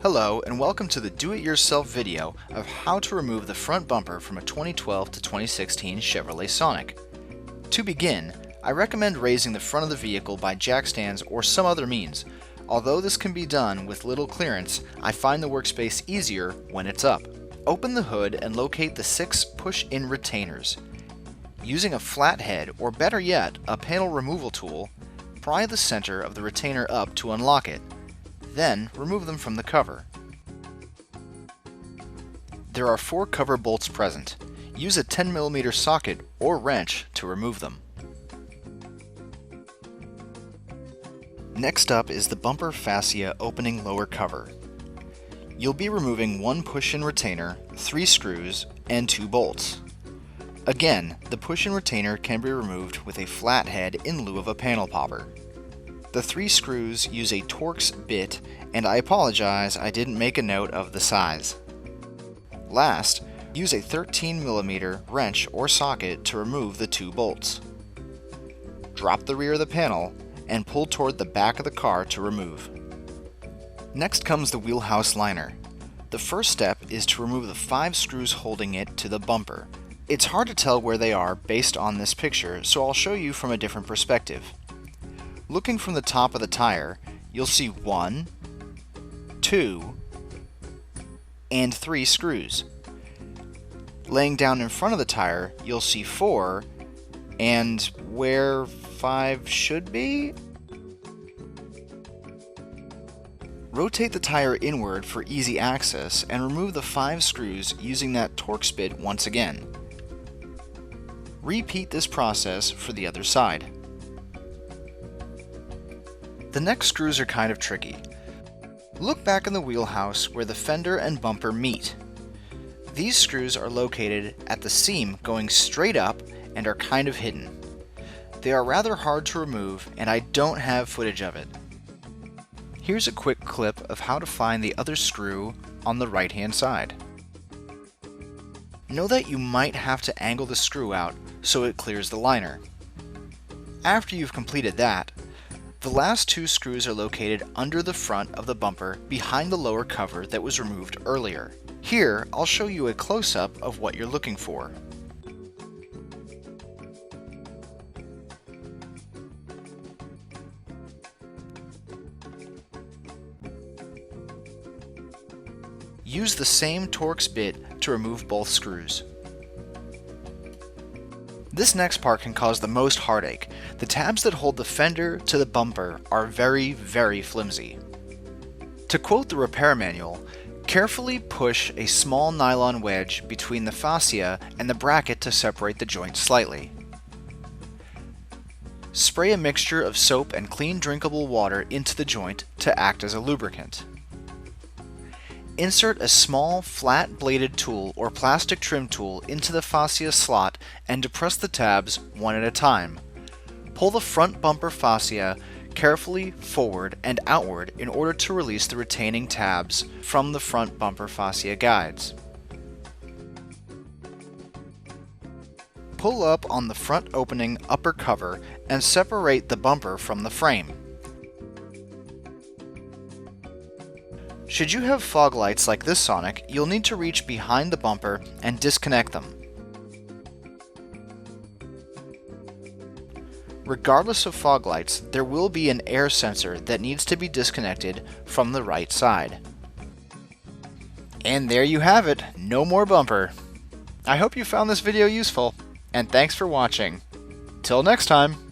Hello and welcome to the do-it-yourself video of how to remove the front bumper from a 2012 to 2016 Chevrolet Sonic. To begin, I recommend raising the front of the vehicle by jack stands or some other means. Although this can be done with little clearance, I find the workspace easier when it's up. Open the hood and locate the 6 push-in retainers. Using a flathead, or better yet, a panel removal tool, pry the center of the retainer up to unlock it. Then, remove them from the cover. There are 4 cover bolts present. Use a 10mm socket or wrench to remove them. Next up is the bumper fascia opening lower cover. You'll be removing 1 push-in retainer, 3 screws, and 2 bolts. Again, the push-in retainer can be removed with a flathead in lieu of a panel popper. The 3 screws use a Torx bit, and I apologize I didn't make a note of the size. Last, use a 13mm wrench or socket to remove the 2 bolts. Drop the rear of the panel and pull toward the back of the car to remove. Next comes the Wheelhouse Liner. The first step is to remove the 5 screws holding it to the bumper. It's hard to tell where they are based on this picture, so I'll show you from a different perspective. Looking from the top of the tire, you'll see 1, 2, and 3 screws. Laying down in front of the tire, you'll see 4, and where 5 should be? Rotate the tire inward for easy access and remove the 5 screws using that Torx bit once again. Repeat this process for the other side. The next screws are kind of tricky. Look back in the wheelhouse where the fender and bumper meet. These screws are located at the seam going straight up and are kind of hidden. They are rather hard to remove and I don't have footage of it. Here's a quick clip of how to find the other screw on the right hand side. Know that you might have to angle the screw out so it clears the liner. After you've completed that, the last 2 screws are located under the front of the bumper behind the lower cover that was removed earlier. Here, I'll show you a close-up of what you're looking for. Use the same Torx bit to remove both screws. This next part can cause the most heartache. The tabs that hold the fender to the bumper are very, very flimsy. To quote the repair manual, carefully push a small nylon wedge between the fascia and the bracket to separate the joint slightly. Spray a mixture of soap and clean drinkable water into the joint to act as a lubricant. Insert a small, flat-bladed tool or plastic trim tool into the fascia slot and depress the tabs one at a time. Pull the front bumper fascia carefully forward and outward in order to release the retaining tabs from the front bumper fascia guides. Pull up on the front opening upper cover and separate the bumper from the frame. Should you have fog lights like this Sonic, you'll need to reach behind the bumper and disconnect them. Regardless of fog lights, there will be an air sensor that needs to be disconnected from the right side. And there you have it, no more bumper. I hope you found this video useful, and thanks for watching. Till next time!